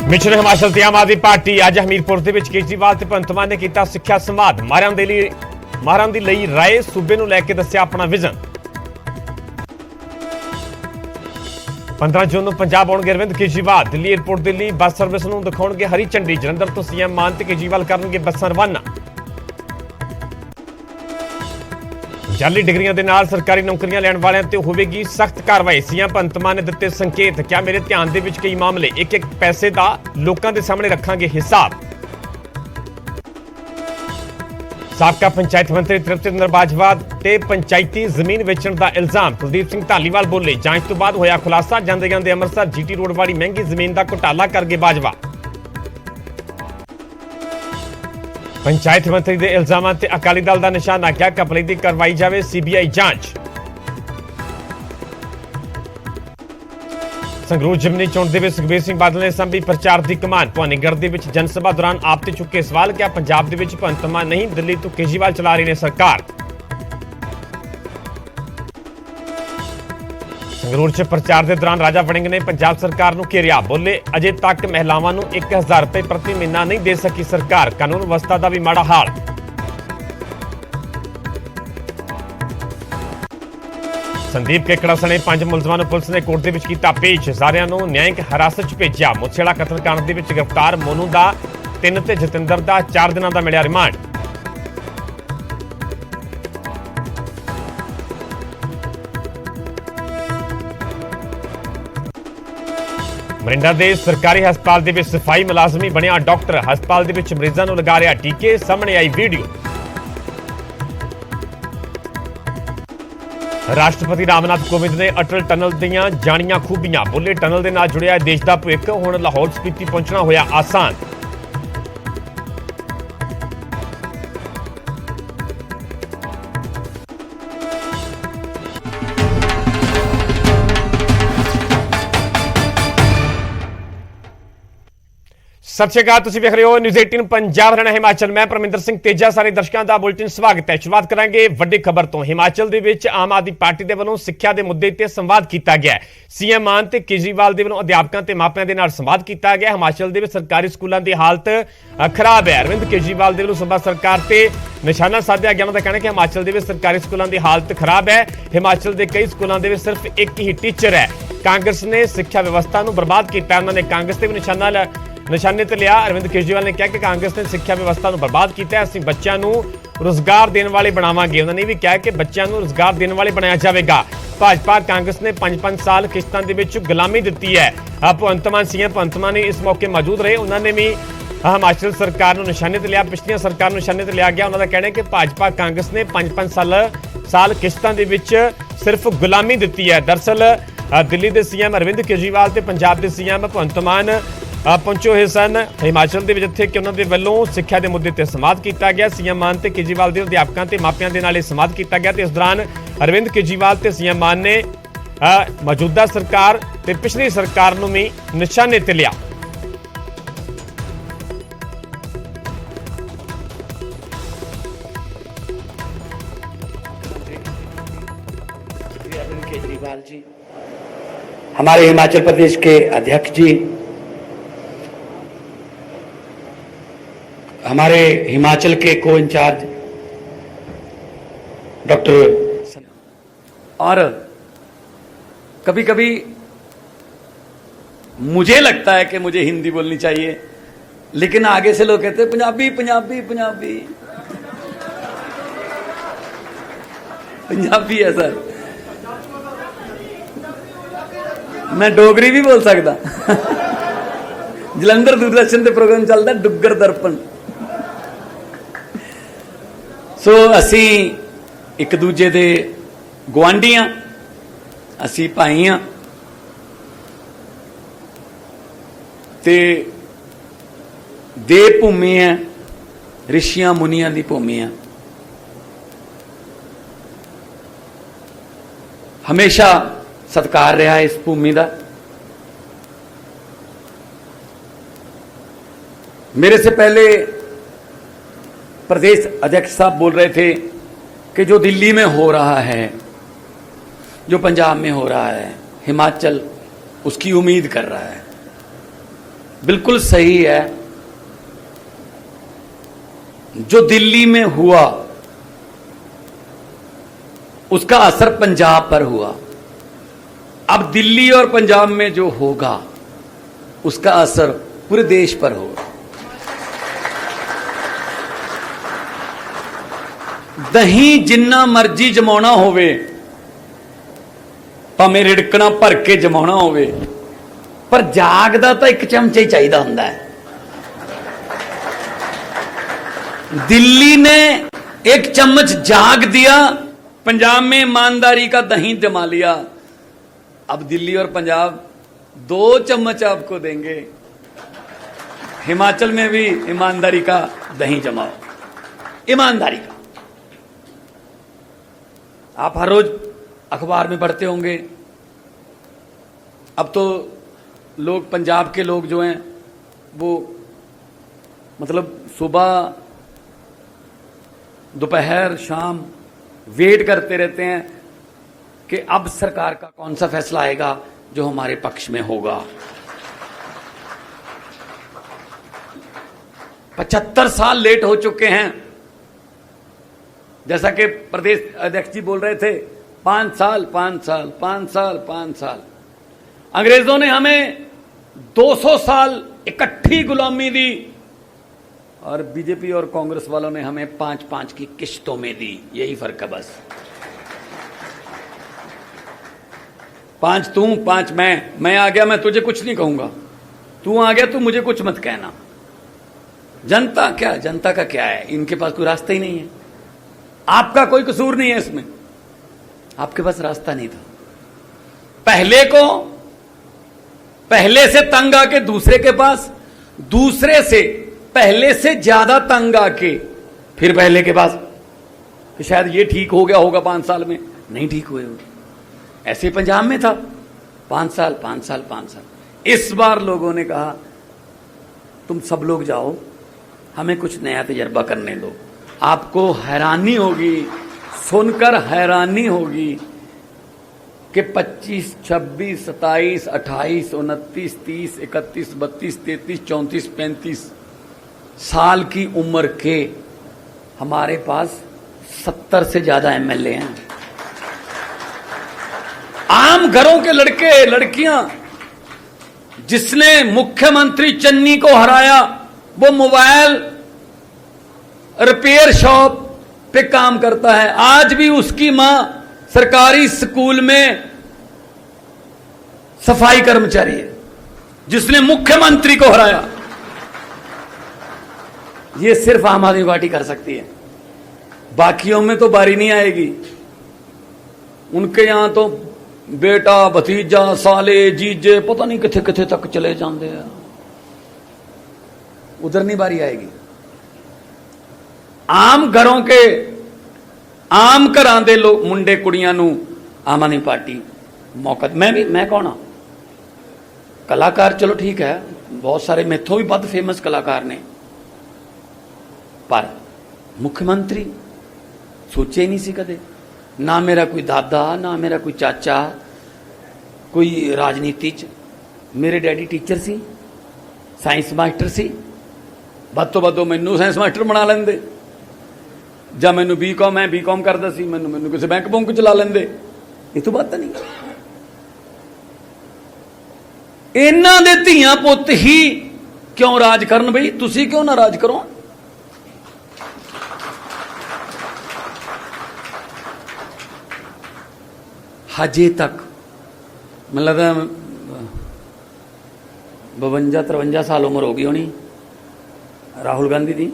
Mission Himachal ते आम आदमी पार्टी अज हमीरपुर दे विच केजरीवाल ते भगवंत मान ने कीता सिक्ख्या संवाद। मारां दे लई राय सूबे नूं लैके दस्सिया अपना विजन। 15 जून नूं पंजाब आउणगे अरविंद केजरीवाल। दिल्ली एयरपोर्ट दे लई बस सर्विस नूं दिखाउणगे हरी झंडी। जलंधर तो सीएम मान ते केजरीवाल करनगे बसां रवाना। जाली डिग्रियां दे नाल सरकारी नौकरियां लैण वालियां ते होवेगी सख्त कार्रवाई। सीएम भगवंत मान ने दित्ते संकेत। क्या मेरे ध्यान दे विच कई मामले एक एक पैसे दा लोकां दे सामने रखांगे हिसाब। साबका पंचायत मंत्री तृप्ति रंजन बाजवा ते पंचायती जमीन वेचण दा इल्जाम। कुलदीप सिंह धालीवाल बोले जांच तो बाद होया खुलासा। जांदे जांदे अमृतसर जीटी रोड वाली महंगी जमीन दा घोटाला कर गए बाजवा। पंचायत मंत्री के इल्जामां ते अकाली दल का निशाना। क्या घपले की करवाई जाए सीबीआई जांच। संगरूर जिमनी चोण दे विच सुखबीर सिंह बादल ने संभी प्रचार की कमान। भवानीगढ़ दे विच जनसभा दौरान आप ते चुके सवाल। क्या पंजाब दे विच भगवंत मान नहीं, दिल्ली तो केजरीवाल चला रही ने सरकार। संगरूर च प्रचार के दौरान राजा वड़िंग ने पंजाब सरकार नूं घेरिया। बोले अजे तक महिलावां नूं 1000 रुपए प्रति महीना नहीं दे सकी सरकार। कानून व्यवस्था का भी माड़ा हाल। संदीप केकड़ा सने 5 मुलजमां नूं पुलिस ने कोर्ट दे विच कीता पेश। सारियां नूं न्यायिक हिरासत च भेजिया। मुछेड़ा कतलकांड दे विच गिरफ्तार मोनू दा 3 ते जतिंदर दा 4 दिनां दा मिलिया रिमांड। मरिंडा दे सरकारी हस्पताल दे विच सफाई मुलाजमी बनिया डॉक्टर। हस्पताल दे विच मरीजां नूं लगा रिहा टीके। सामने आई वीडियो। राष्ट्रपति रामनाथ कोविंद ने अटल टनल दीआं जाणियां खूबियां। बोले टनल दे नाल जुड़िया देश दा भविख। हुण लाहौर स्पीति पहुंचना होया आसान। सत श्री अकाल, तुसीं वेख रहे हो न्यूज़ 18 पंजाब हरियाणा हिमाचल। मैं परमिंदर सिंह तेजा सारे दर्शकों का बुलेटिन स्वागत है। शुरुआत करांगे वड्डी खबर तो। हिमाचल दे विच आम आदमी पार्टी दे वल्लों सिक्ख्या दे मुद्दे ते संवाद किया गया। सीएम मान ते केजरीवाल दे वल्लों अध्यापकों ते मापियां दे नाल संवाद किया गया। हिमाचल दे विच सरकारी स्कूलों की हालत खराब है। अरविंद केजरीवाल दे वल्लों सूबा सरकार ते निशाना साधिया गया। उन्होंने कहना कि हिमाचल दे विच सरकारी स्कूलों की हालत खराब है। हिमाचल के कई स्कूलों के सिर्फ एक ही टीचर है। कांग्रेस ने सिक्ख्या व्यवस्था को बर्बाद किया। उन्होंने कांग्रेस से भी निशाने ते लिया। अरविंद केजरीवाल ने कहा कि कांग्रेस ने सिक्ख्या व्यवस्था को बर्बाद किया। असीं बच्चों को रोजगार देने वाले बनावांगे। उन्होंने भी कहा कि बच्चों को रोजगार देने वाले बनाया जाएगा। भाजपा कांग्रेस ने 5-5 साल किश्तां दे विच गुलामी दी है। भगवंत मान सीएम भगवंत मान इस मौके मौजूद रहे। उन्होंने भी हिमाचल सरकार को निशाने ते लिया। पिछलियां सरकार को निशाने ते लिया गया। उन्होंने कहना है कि भाजपा कांग्रेस ने 5-5 साल किश्तां दे विच सिर्फ गुलामी दी है। दरअसल दिल्ली के सीएम अरविंद केजरीवाल ते पंजाब के सीएम भगवंत मान पहुंचे हुए सन हिमाचल के जिथे कि उन्होंने वालों सिक्ख्या के मुद्दे पर संवाद किया गया। सीएम मान ते केजरीवाल के अध्यापकों ते मापियां दे नाल संवाद किया गया। इस दौरान अरविंद केजरीवाल ते सीएम मान ने मौजूदा सरकार ते पिछली सरकार नूं भी निशाने ते लिया। केजरीवाल जी, हमारे हिमाचल प्रदेश के अध्यक्ष जी, हमारे हिमाचल के को इंचार्ज डॉक्टर। और कभी कभी मुझे लगता है कि मुझे हिंदी बोलनी चाहिए, लेकिन आगे से लोग कहते हैं पंजाबी पंजाबी पंजाबी पंजाबी है सर। मैं डोगरी भी बोल सकता। जलंधर दूरदर्शन के प्रोग्राम चलता डुग्गर दर्पण। सो असी एक दूजे दे गुआंढी हाँ, असी भाई हाँ ते देव भूमि है, ऋषियां मुनियां की भूमि है। हमेशा सत्कार रहा इस भूमि का। मेरे से पहले प्रदेश अध्यक्ष साहब बोल रहे थे कि जो दिल्ली में हो रहा है, जो पंजाब में हो रहा है, हिमाचल उसकी उम्मीद कर रहा है। बिल्कुल सही है। जो दिल्ली में हुआ उसका असर पंजाब पर हुआ। अब दिल्ली और पंजाब में जो होगा उसका असर पूरे देश पर होगा। दही जिन्ना मर्जी जमाना होवे, भावें रिड़कना भर के जमाना होवे, पर जागदा तो एक चमचा ही चाहिए हुंदा है। दिल्ली ने एक चम्मच जाग दिया, पंजाब में ईमानदारी का दही जमा लिया। अब दिल्ली और पंजाब 2 चम्मच आपको देंगे। हिमाचल में भी ईमानदारी का दही जमाओ, ईमानदारी का। आप हर रोज अखबार में पढ़ते होंगे, अब तो लोग, पंजाब के लोग जो हैं वो मतलब सुबह दोपहर शाम वेट करते रहते हैं कि अब सरकार का कौन सा फैसला आएगा जो हमारे पक्ष में होगा। 75 साल लेट हो चुके हैं। जैसा कि प्रदेश अध्यक्ष जी बोल रहे थे, 5 साल 5 साल 5 साल 5 साल। अंग्रेजों ने हमें 200 साल इकट्ठी गुलामी दी और बीजेपी और कांग्रेस वालों ने हमें 5-5 की किश्तों में दी। यही फर्क है बस। 5 तू 5 मैं आ गया, मैं तुझे कुछ नहीं कहूंगा, तू आ गया तू मुझे कुछ मत कहना। जनता क्या, जनता का क्या है, इनके पास कोई रास्ता ही नहीं है। आपका कोई कसूर नहीं है इसमें, आपके पास रास्ता नहीं था। पहले से तंग आके दूसरे के पास, दूसरे से पहले से ज्यादा तंग आके फिर पहले के पास, कि शायद ये ठीक हो गया होगा 5 साल में, नहीं ठीक हुए होगा। ऐसे पंजाब में था 5 साल 5 साल 5 साल। इस बार लोगों ने कहा तुम सब लोग जाओ, हमें कुछ नया तजर्बा करने दो। आपको हैरानी होगी, सुनकर हैरानी होगी कि 25, 26, 27, 28, 29, 30, 31, 32, 33, 34, 35 साल की उम्र के हमारे पास 70 से ज्यादा एमएलए हैं। आम घरों के लड़के लड़कियां, जिसने मुख्यमंत्री चन्नी को हराया वो मोबाइल रिपेयर शॉप पे काम करता है। आज भी उसकी मां सरकारी स्कूल में सफाई कर्मचारी है, जिसने मुख्यमंत्री को हराया। ये सिर्फ आम आदमी पार्टी कर सकती है, बाकियों में तो बारी नहीं आएगी। उनके यहां तो बेटा भतीजा साले जीजे पता नहीं किथे किथे तक चले जाते हैं, उधर नहीं बारी आएगी। आम घरों के आम घरां दे लोग मुंडे कुड़ियां नू आम आदमी पार्टी मौका। मैं कौन हाँ, कलाकार चलो ठीक है, बहुत सारे मेथों भी बद फेमस कलाकार ने, पर मुख्यमंत्री सोचे ही नहीं सी कदे। ना मेरा कोई दादा, ना मेरा कोई चाचा कोई राजनीति च। मेरे डैडी टीचर सी, साइंस मास्टर सी, बद तो मैनू साइंस मास्टर बना लेंदे, ਜਾਂ ਮੈਨੂੰ बीकॉम मैं बीकॉम करता सी, मैनू किसी बैंक बुंक चला लेंदे। ये तो बात नहीं। इन्हां दे धीआं पुत्त ही क्यों राज करन बई, तुसी क्यों ना राज करो। हजे तक मतलब लगदा 52-53 साल उम्र हो गई होनी राहुल गांधी दी,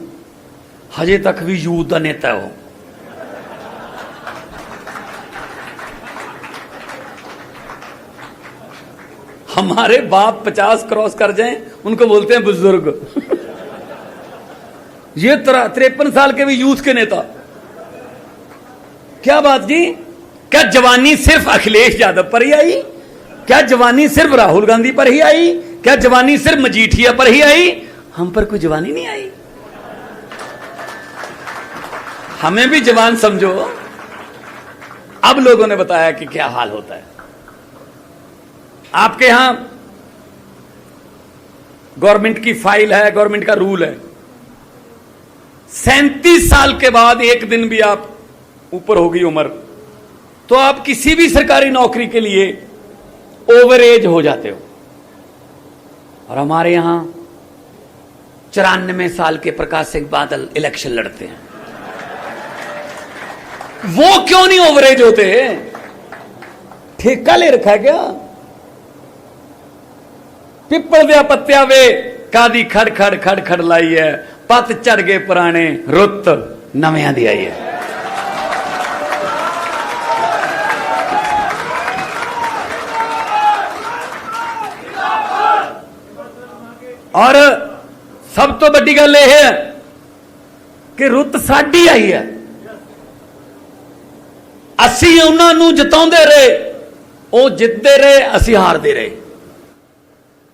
हजे तक भी यूथ का नेता है वो। हमारे बाप 50 क्रॉस कर जाएं उनको बोलते हैं बुजुर्ग। ये 53 साल के भी यूथ के नेता। क्या बात जी, क्या जवानी सिर्फ अखिलेश यादव पर ही आई? क्या जवानी सिर्फ राहुल गांधी पर ही आई? क्या जवानी सिर्फ मजीठिया पर ही आई? हम पर कोई जवानी नहीं आई? हमें भी जवान समझो। अब लोगों ने बताया कि क्या हाल होता है आपके यहां। गवर्नमेंट की फाइल है, गवर्नमेंट का रूल है। 37 साल के बाद एक दिन भी आप ऊपर होगी उम्र तो आप किसी भी सरकारी नौकरी के लिए ओवर एज हो जाते हो। और हमारे यहां 94 साल के प्रकाश सिंह बादल इलेक्शन लड़ते हैं, वो क्यों नहीं ओवर एज होते? ठेका ले रखा है क्या? पिपल दे पत्तिया वे कादी खड़ खड़ खड़ खड़ लाई है, पत चढ़ गए पुराने रुत नवियां दी आई है। और सब तो बड़ी गल यह है कि रुत साडी आई है। असी उन्होंने जिताते रहे, वो जितते रहे, असी हारते रहे।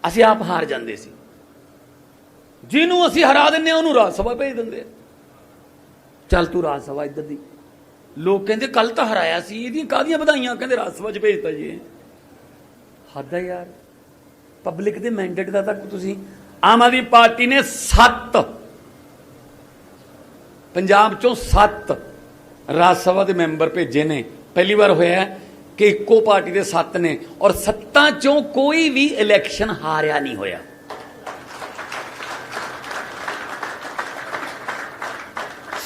असी आप हार जाते सी, जिन्हों असी हरा दें उन्होंने राज सभा भेज देंगे, चल तू राज सभा इधर दी। लोग कहते कल तो हराया सी, ये कादियां बधाइयां, कहते राज सभा च भेजता जी। हद है यार, पब्लिक के मैंडेट का तक तुसी। आम आदमी पार्टी ने 7 पंजाब चों 7 राज सभा के मैंबर भेजे ने। पहली बार होया कि इको पार्टी के 7 ने, और 7 चों कोई भी इलेक्शन हारिया नहीं होया।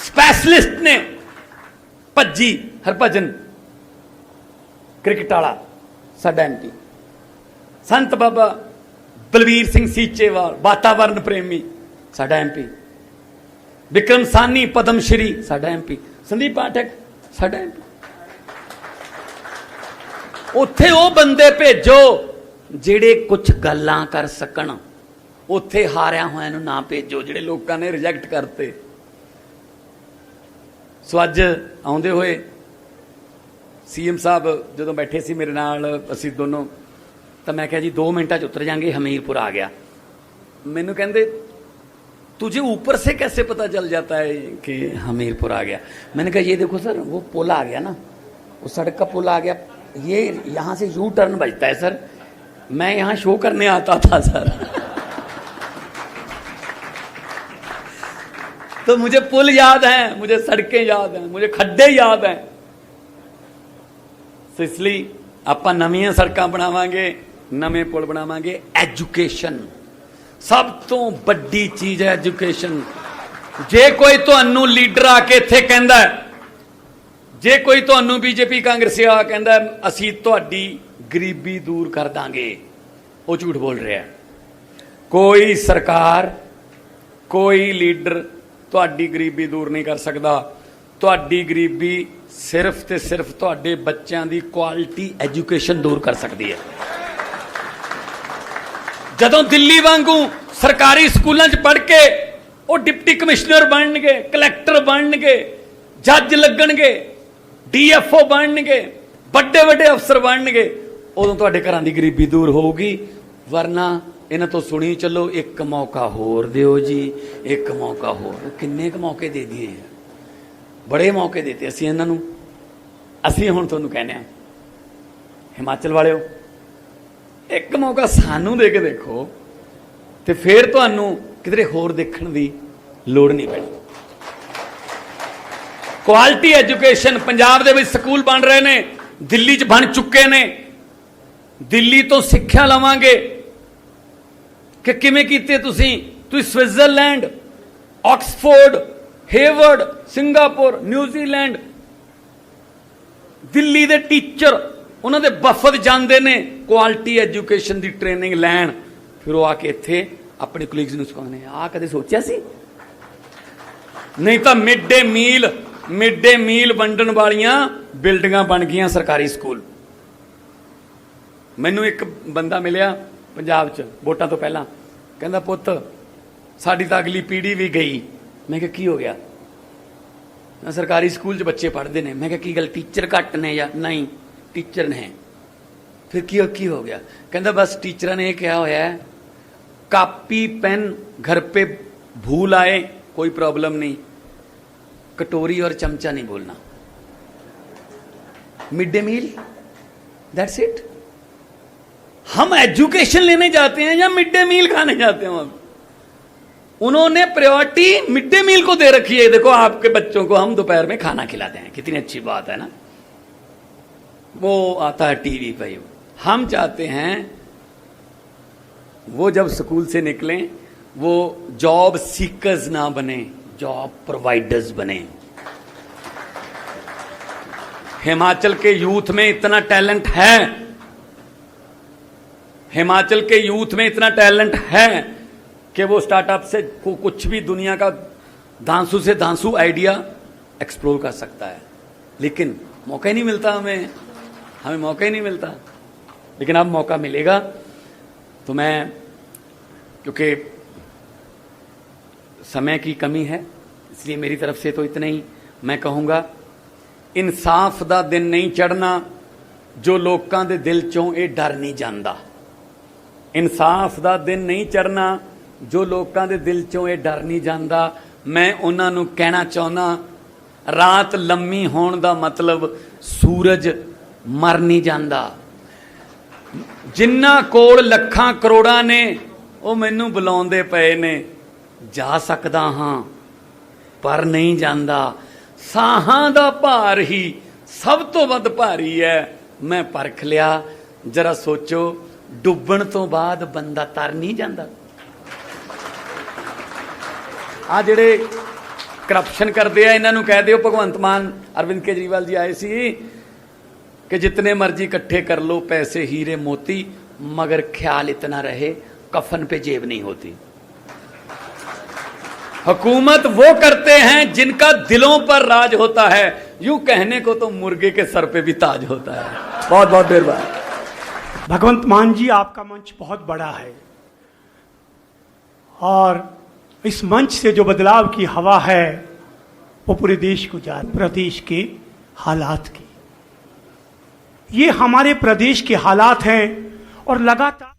स्पेशलिस्ट ने भज्जी हरभजन क्रिकेट वाला साडा एमपी, संत बाबा बलवीर सिंह सीचेवाल वातावरण प्रेमी साडा एमपी, विक्रम सानी पद्मश्री साडा एमपी, संदीप पाठक साडा एमपी। उत्थे वो बंदे भेजो जेड़े कुछ गल्लां कर सकन, उत्थे हारिया होया नूं ना भेजो जेड़े लोकां ने रिजेक्ट करते। सो अज आउंदे होए सीएम साहब जदों बैठे सी मेरे नाल, असीं दोनों, तो मैं कहा जी 2 मिनटा च उतर जाएंगे, हमीरपुर आ गया। मैनू कहते तुझे ऊपर से कैसे पता चल जाता है कि हमीरपुर आ गया? मैंने कहा ये देखो सर, वो पुल आ गया ना, वो सड़क का पुल आ गया, ये यहां से यू टर्न बजता है सर, मैं यहां शो करने आता था सर। तो मुझे पुल याद है, मुझे सड़कें याद हैं, मुझे खड्डे याद हैं। तो इसलिए आप नवीं सड़कां बनावांगे, नवे पुल बनावांगे। एजुकेशन सब तो बड़ी चीज है, एजुकेशन। जे कोई तुहानू लीडर आके इत्थे कहंदा है, जे कोई तुहानू बीजेपी कांग्रेसी आ कहंदा है असीं तुहाडी गरीबी दूर कर दांगे, वो झूठ बोल रहा है। कोई सरकार, कोई लीडर तुहाडी गरीबी दूर नहीं कर सकता। तुहाडी गरीबी सिर्फ ते सिर्फ तुहाडे बच्चों की क्वालिटी एजुकेशन दूर कर सकती है। जदों दिल्ली वांगू सरकारी स्कूलों च पढ़ के वो डिप्टी कमिश्नर बनणगे, कलैक्टर बनणगे, जज लगणगे, डीएफओ बनणगे, बड़े बड़े अफसर बनणगे, उदों तुहाडे घरां दी गरीबी दूर होगी। वरना इन्हां तो सुनी चलो, एक मौका होर दिओ जी, एक मौका होर। किन्ने क मौके दे दिए, बड़े मौके देते असीं इन्हां नूं। असीं हुण तुहानूं कहने आ, हिमाचल वालिओ एक मौका सानू दे के देखो, ते फिर तुहानूं किधरे होर देखण दी लोड़ नहीं पैनी। Quality education Punjab they which school बन रहे ने, दिल्ली च बन चुके ने। दिल्ली तो सिक्ख्या लवांगे कि किवें कीते तुसीं Switzerland, Oxford, Harvard, Singapore, New Zealand, Delhi दे टीचर उन्होंने वफद जाते ने क्वालिटी एजुकेशन की ट्रेनिंग लैन, फिर वो आके इत्थे अपने कोलीग्स नूं सिखाने। आ कदे सोचा सी? नहीं तो मिड डे मील वंडन वालियां बिल्डिंगां बन गई सरकारी स्कूल। मैनू एक बंदा मिलिया पंजाब च वोटां तो पहला, कहंदा पुत्त साडी तां अगली पीढ़ी भी गई। मैं कहा की हो गया? सरकारी स्कूल च बच्चे पढ़ते हैं। मैं कहा की गल, टीचर घट ने या नहीं? टीचर ने। फिर की हो गया? कहता बस टीचर ने क्या होया है, कापी पेन घर पे भूल आए कोई प्रॉब्लम नहीं, कटोरी और चमचा नहीं बोलना। Mid day meal, that's it. हम एजुकेशन लेने जाते हैं या मिड डे मील खाने जाते हैं? हम उन्होंने प्रायोरिटी मिड डे मील को दे रखी है। देखो आपके बच्चों को हम दोपहर में खाना खिलाते हैं, कितनी अच्छी बात है ना। वो आता है टीवी पे। हम चाहते हैं वो जब स्कूल से निकलें वो जॉब सीकर्स ना बने, जॉब प्रोवाइडर्स बने। हिमाचल के यूथ में इतना टैलेंट है, हिमाचल के यूथ में इतना टैलेंट है कि वो स्टार्टअप से कुछ भी दुनिया का धांसू से धांसू आइडिया एक्सप्लोर कर सकता है। लेकिन मौका ही नहीं मिलता, हमें मौका ही नहीं मिलता। लेकिन अब मौका मिलेगा। तो मैं, क्योंकि समय की कमी है, इसलिए मेरी तरफ से तो इतना ही मैं कहूँगा। इंसाफ दा दिन नहीं चढ़ना जो लोकां दे दिल चों ये डर नहीं जांदा। इंसाफ दा दिन नहीं चढ़ना जो लोकां दे दिल चों ये डर नहीं जांदा। मैं उन्हां नूं कहना चाहुंदा, रात लम्मी होण दा मतलब सूरज मर नहीं जांदा। जिन्ना कोल लखां करोड़ां ने ਉਹ ਮੈਨੂੰ ਬੁਲਾਉਂਦੇ ਪਏ ਨੇ, ਜਾ ਸਕਦਾ ਹਾਂ ਪਰ ਨਹੀਂ ਜਾਂਦਾ। ਸਾਹਾਂ ਦਾ ਭਾਰ ਹੀ ਸਭ ਤੋਂ ਵੱਧ ਭਾਰੀ ਹੈ, ਮੈਂ ਪਰਖ ਲਿਆ। ਜਰਾ ਸੋਚੋ, ਡੁੱਬਣ ਤੋਂ ਬਾਅਦ ਬੰਦਾ ਤਰ ਨਹੀਂ ਜਾਂਦਾ। ਆ ਜਿਹੜੇ ਕਰਪਸ਼ਨ ਕਰਦੇ ਆ ਇਹਨਾਂ ਨੂੰ ਕਹਿ ਦਿਓ, ਭਗਵੰਤ ਮਾਨ ਅਰਵਿੰਦ ਕੇਜਰੀਵਾਲ ਜੀ ਆਏ ਸੀ कि जितने मर्जी इकट्ठे कर लो पैसे हीरे मोती, मगर ख्याल इतना रहे कफन पे जेब नहीं होती। हुकूमत वो करते हैं जिनका दिलों पर राज होता है। यूं कहने को तो मुर्गे के सर पे भी ताज होता है। बहुत बहुत देर बाद। भगवंत मान जी, आपका मंच बहुत बड़ा है और इस मंच से जो बदलाव की हवा है वो पूरे देश को प्रदेश के हालात की, ये हमारे प्रदेश के हालात हैं और लगातार